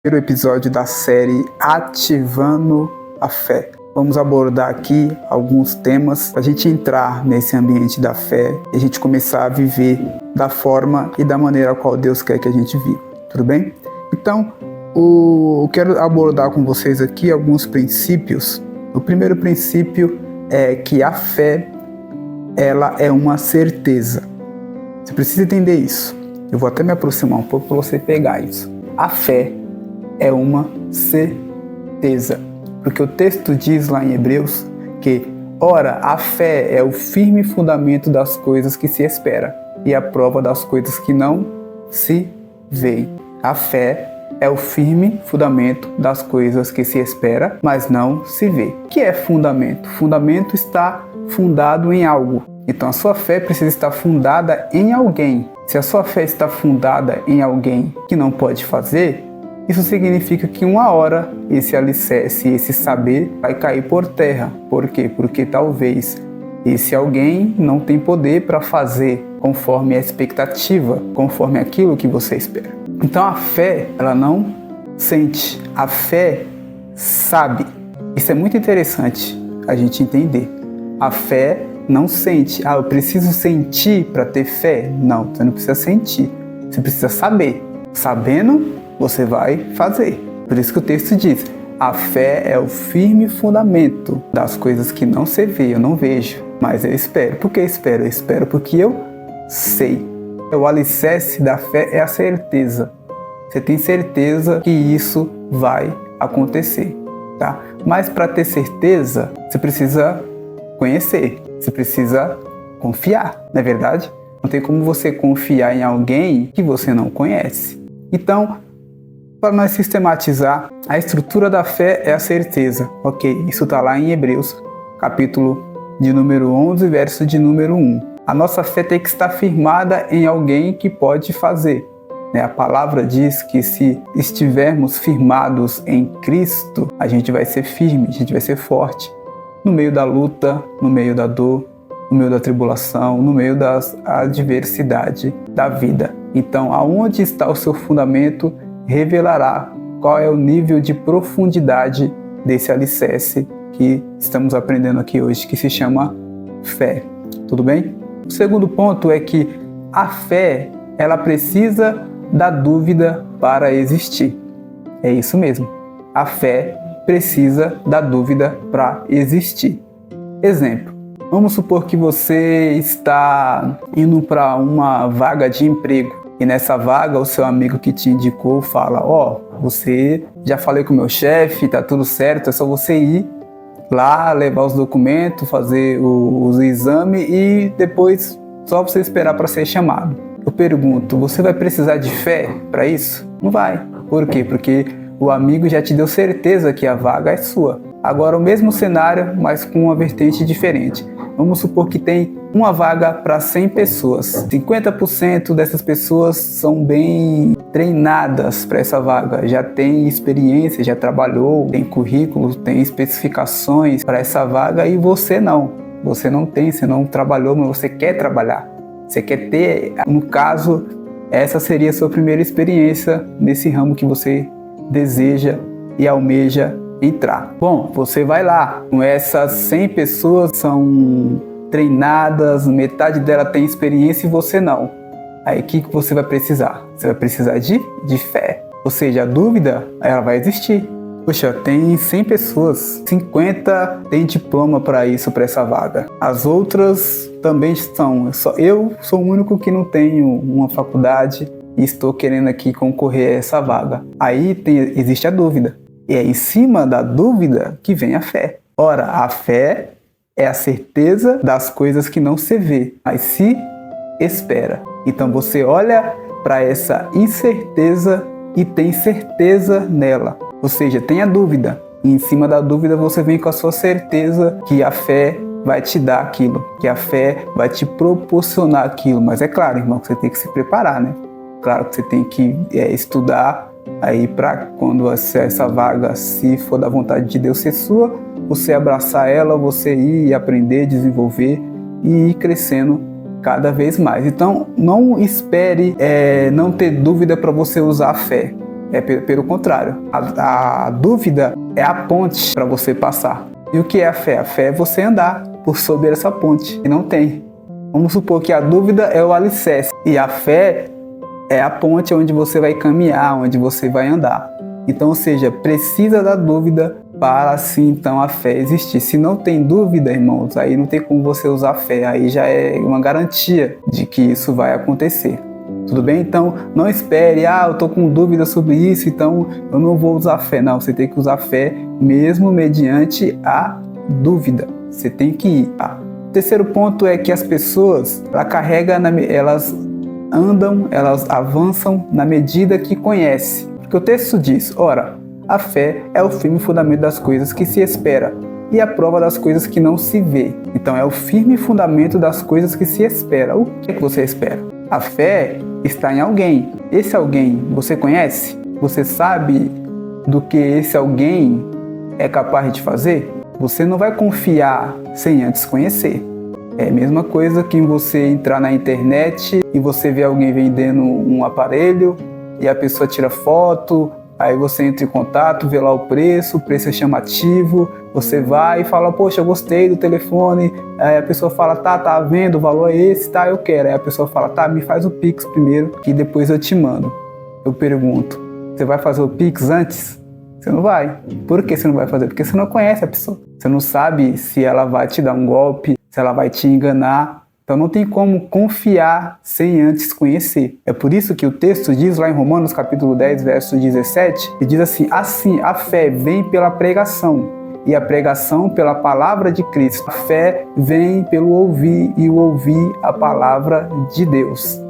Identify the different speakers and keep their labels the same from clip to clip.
Speaker 1: primeiro episódio da série Ativando a Fé. Vamos abordar aqui alguns temas para a gente entrar nesse ambiente da fé e a gente começar a viver da forma e da maneira a qual Deus quer que a gente viva. Tudo bem? Então, eu quero abordar com vocês aqui alguns princípios. O primeiro princípio é que a fé, ela é uma certeza. Você precisa entender isso. Eu vou até me aproximar um pouco para você pegar isso. A fé é uma certeza. Porque o texto diz lá em Hebreus que, ora, a fé é o firme fundamento das coisas que se espera e a prova das coisas que não se veem. A fé é o firme fundamento das coisas que se espera, mas não se vê. O que é fundamento? Fundamento está fundado em algo. Então a sua fé precisa estar fundada em alguém. Se a sua fé está fundada em alguém que não pode fazer, isso significa que uma hora esse alicerce, esse saber vai cair por terra. Por quê? Porque talvez esse alguém não tem poder para fazer conforme a expectativa, conforme aquilo que você espera. Então a fé, ela não sente, a fé sabe. Isso é muito interessante a gente entender. A fé não sente. Eu preciso sentir para ter fé? Não, você não precisa sentir. Você precisa saber. Sabendo, você vai fazer. Por isso que o texto diz, a fé é o firme fundamento das coisas que não se vê, eu não vejo, mas eu espero. Por que eu espero? Eu espero porque eu sei. O alicerce da fé é a certeza. Você tem certeza que isso vai acontecer, tá? Mas para ter certeza, você precisa conhecer, você precisa confiar, não é verdade? Não tem como você confiar em alguém que você não conhece. Então, para nós sistematizar, a estrutura da fé é a certeza. Ok, isso está lá em Hebreus, capítulo de número 11, verso de número 1. A nossa fé tem que estar firmada em alguém que pode fazer. A palavra diz que se estivermos firmados em Cristo, a gente vai ser firme, a gente vai ser forte. No meio da luta, no meio da dor, no meio da tribulação, no meio da adversidade da vida. Então, aonde está o seu fundamento revelará qual é o nível de profundidade desse alicerce que estamos aprendendo aqui hoje, que se chama fé. Tudo bem? O segundo ponto é que a fé, ela precisa da dúvida para existir. É isso mesmo. A fé precisa da dúvida para existir. Exemplo. Vamos supor que você está indo para uma vaga de emprego. E nessa vaga, o seu amigo que te indicou fala, você já falei com o meu chefe, tá tudo certo, é só você ir lá, levar os documentos, fazer os exames e depois só você esperar para ser chamado. Eu pergunto, você vai precisar de fé para isso? Não vai. Por quê? Porque o amigo já te deu certeza que a vaga é sua. Agora o mesmo cenário, mas com uma vertente diferente. Vamos supor que tem uma vaga para 100 pessoas. 50% dessas pessoas são bem treinadas para essa vaga. Já tem experiência, já trabalhou, tem currículo, tem especificações para essa vaga e você não. Você não tem, você não trabalhou, mas você quer trabalhar. Você quer ter, no caso, essa seria a sua primeira experiência nesse ramo que você deseja e almeja entrar. Bom, você vai lá, com essas 100 pessoas são treinadas, metade dela tem experiência e você não. Aí o que você vai precisar? Você vai precisar de fé. Ou seja, a dúvida, ela vai existir. Poxa, tem 100 pessoas, 50 tem diploma para isso, para essa vaga. As outras também estão. Eu sou o único que não tenho uma faculdade e estou querendo aqui concorrer a essa vaga. Aí existe a dúvida. E é em cima da dúvida que vem a fé. Ora, a fé é a certeza das coisas que não se vê, mas se espera. Então você olha para essa incerteza e tem certeza nela. Ou seja, tem a dúvida. E em cima da dúvida você vem com a sua certeza que a fé vai te dar aquilo, que a fé vai te proporcionar aquilo. Mas é claro, irmão, que você tem que se preparar, né? Claro que você tem que estudar aí para quando essa vaga, se for da vontade de Deus ser sua, você abraçar ela, você ir aprender, desenvolver e ir crescendo cada vez mais. Então, não espere não ter dúvida para você usar a fé. É pelo contrário. A dúvida é a ponte para você passar. E o que é a fé? A fé é você andar por sobre essa ponte, e não tem. Vamos supor que a dúvida é o alicerce, e a fé é a ponte onde você vai caminhar, onde você vai andar. Então, ou seja, precisa da dúvida para assim então a fé existir. Se não tem dúvida, irmãos, aí não tem como você usar a fé, aí já é uma garantia de que isso vai acontecer. Tudo bem? Então, não espere, eu estou com dúvida sobre isso, então eu não vou usar a fé. Não, você tem que usar a fé mesmo mediante a dúvida. Você tem que ir. O terceiro ponto é que as pessoas, elas andam, elas avançam na medida que conhecem. Porque o texto diz, ora, a fé é o firme fundamento das coisas que se espera e a prova das coisas que não se vê. Então é o firme fundamento das coisas que se espera. O que é que você espera? A fé está em alguém. Esse alguém você conhece? Você sabe do que esse alguém é capaz de fazer? Você não vai confiar sem antes conhecer. É a mesma coisa que você entrar na internet e você vê alguém vendendo um aparelho e a pessoa tira foto, aí você entra em contato, vê lá o preço é chamativo, você vai e fala, poxa, eu gostei do telefone, aí a pessoa fala, tá vendo, o valor é esse, tá, eu quero. Aí a pessoa fala, tá, me faz o Pix primeiro, que depois eu te mando. Eu pergunto, você vai fazer o Pix antes? Você não vai. Por que você não vai fazer? Porque você não conhece a pessoa. Você não sabe se ela vai te dar um golpe, se ela vai te enganar. Então não tem como confiar sem antes conhecer. É por isso que o texto diz lá em Romanos capítulo 10, verso 17, e diz assim, a fé vem pela pregação, e a pregação pela palavra de Cristo. A fé vem pelo ouvir, e o ouvir a palavra de Deus.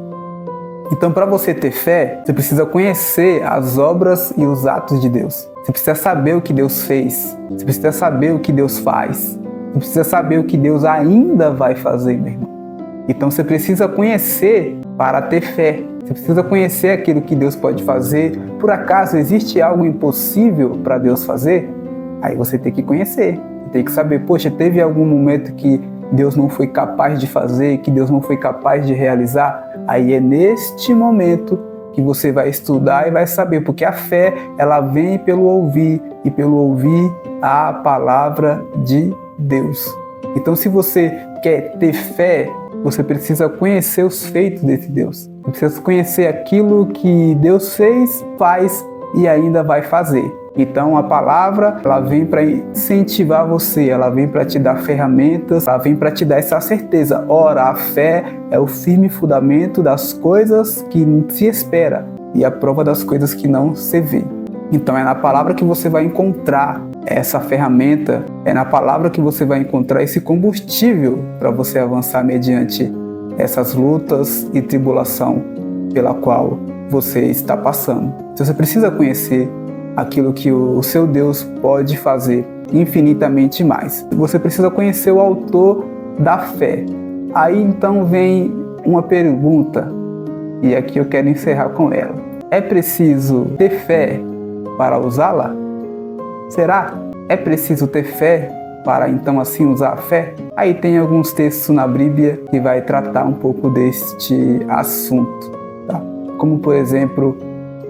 Speaker 1: Então, para você ter fé, você precisa conhecer as obras e os atos de Deus. Você precisa saber o que Deus fez. Você precisa saber o que Deus faz. Você precisa saber o que Deus ainda vai fazer, meu irmão. Então, você precisa conhecer para ter fé. Você precisa conhecer aquilo que Deus pode fazer. Por acaso, existe algo impossível para Deus fazer? Aí você tem que conhecer. Você tem que saber, poxa, teve algum momento que Deus não foi capaz de fazer, que Deus não foi capaz de realizar? Aí é neste momento que você vai estudar e vai saber, porque a fé, ela vem pelo ouvir, e pelo ouvir a palavra de Deus. Então, se você quer ter fé, você precisa conhecer os feitos desse Deus. Você precisa conhecer aquilo que Deus fez, faz e ainda vai fazer. Então a palavra, ela vem para incentivar você, ela vem para te dar ferramentas, ela vem para te dar essa certeza. Ora, a fé é o firme fundamento das coisas que se espera e a prova das coisas que não se vê. Então é na palavra que você vai encontrar essa ferramenta, é na palavra que você vai encontrar esse combustível para você avançar mediante essas lutas e tribulação pela qual você está passando. Então você precisa conhecer aquilo que o seu Deus pode fazer infinitamente mais. Você precisa conhecer o autor da fé. Aí então vem uma pergunta, e aqui eu quero encerrar com ela. É preciso ter fé para usá-la? Será? É preciso ter fé para então assim usar a fé? Aí tem alguns textos na Bíblia que vai tratar um pouco deste assunto, tá? Como por exemplo,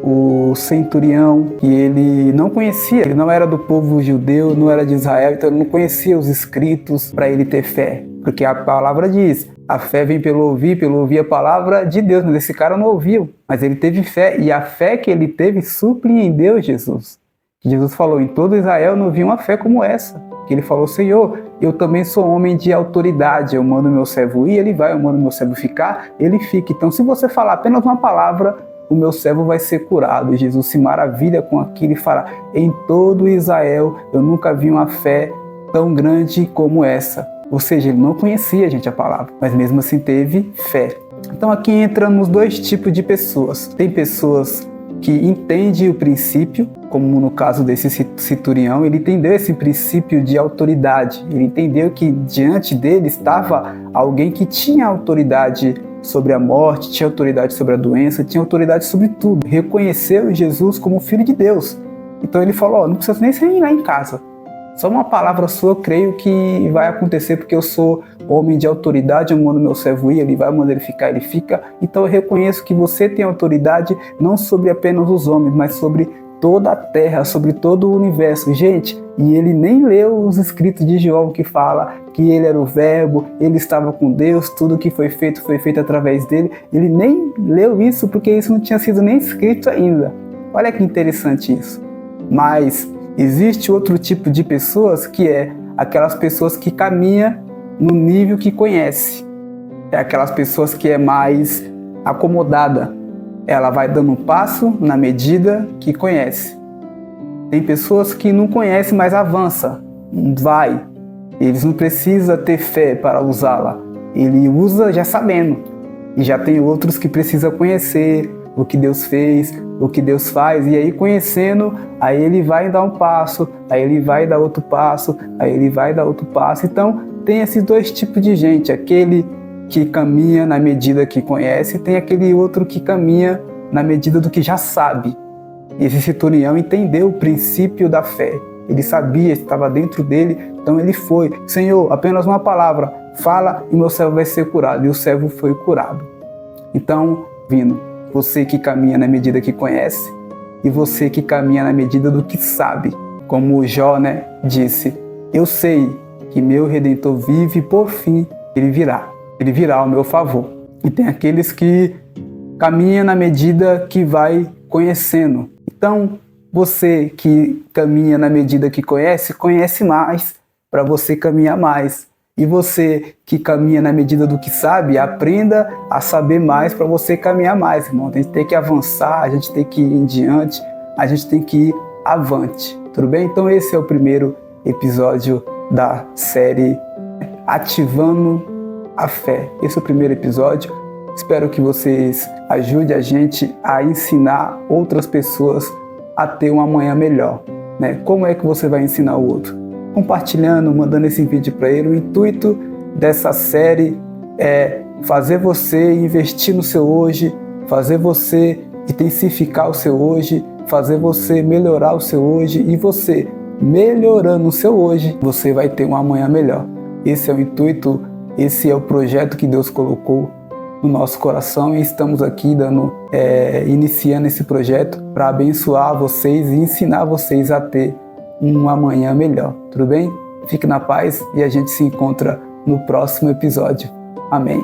Speaker 1: o centurião, que ele não conhecia, ele não era do povo judeu, não era de Israel, então ele não conhecia os escritos para ele ter fé. Porque a palavra diz, a fé vem pelo ouvir a palavra de Deus, mas esse cara não ouviu, mas ele teve fé, e a fé que ele teve surpreendeu Jesus. Jesus falou, em todo Israel não vi uma fé como essa. Que ele falou, Senhor, eu também sou homem de autoridade, eu mando meu servo ir, ele vai, eu mando meu servo ficar, ele fica. Então se você falar apenas uma palavra, o meu servo vai ser curado. E Jesus se maravilha com aquilo e fala, em todo Israel eu nunca vi uma fé tão grande como essa. Ou seja, ele não conhecia, gente, a palavra, mas mesmo assim teve fé. Então aqui entramos dois tipos de pessoas. Tem pessoas que entendem o princípio, como no caso desse centurião, ele entendeu esse princípio de autoridade. Ele entendeu que diante dele estava alguém que tinha autoridade sobre a morte, tinha autoridade sobre a doença, tinha autoridade sobre tudo. Reconheceu Jesus como Filho de Deus. Então ele falou, não precisa nem sair lá em casa. Só uma palavra sua eu creio que vai acontecer, porque eu sou homem de autoridade, eu mando meu servo ir, ele vai, mando ele ficar, ele fica. Então eu reconheço que você tem autoridade não sobre apenas os homens, mas sobre toda a terra, sobre todo o universo. Gente, e ele nem leu os escritos de João que fala que ele era o verbo, ele estava com Deus, tudo que foi feito através dele. Ele nem leu isso porque isso não tinha sido nem escrito ainda. Olha que interessante isso. Mas existe outro tipo de pessoas que é aquelas pessoas que caminham no nível que conhece. É aquelas pessoas que é mais acomodada. Ela vai dando um passo na medida que conhece. Tem pessoas que não conhecem, mas avança, vai. Eles não precisam ter fé para usá-la. Ele usa já sabendo. E já tem outros que precisam conhecer o que Deus fez, o que Deus faz. E aí conhecendo, aí ele vai dar um passo, aí ele vai dar outro passo, aí ele vai dar outro passo. Então tem esses dois tipos de gente. Aquele que caminha na medida que conhece, e tem aquele outro que caminha na medida do que já sabe. Esse centurião entendeu o princípio da fé. Ele sabia, estava dentro dele, então ele foi. Senhor, apenas uma palavra, fala e meu servo vai ser curado. E o servo foi curado. Então, vindo, você que caminha na medida que conhece e você que caminha na medida do que sabe. Como Jó, disse, eu sei que meu Redentor vive e por fim ele virá. Ele virá ao meu favor. E tem aqueles que caminham na medida que vai conhecendo. Então, você que caminha na medida que conhece mais para você caminhar mais. E você que caminha na medida do que sabe, aprenda a saber mais para você caminhar mais, irmão. A gente tem que avançar, a gente tem que ir em diante, a gente tem que ir avante. Tudo bem? Então esse é o primeiro episódio da série Ativando a Fé. Esse é o primeiro episódio. Espero que vocês ajudem a gente a ensinar outras pessoas a ter um amanhã melhor. Como é que você vai ensinar o outro? Compartilhando, mandando esse vídeo para ele. O intuito dessa série é fazer você investir no seu hoje, fazer você intensificar o seu hoje, fazer você melhorar o seu hoje, e você melhorando o seu hoje, você vai ter um amanhã melhor. Esse é o intuito, esse é o projeto que Deus colocou no nosso coração, e estamos aqui iniciando esse projeto para abençoar vocês e ensinar vocês a ter um amanhã melhor. Tudo bem? Fique na paz e a gente se encontra no próximo episódio. Amém.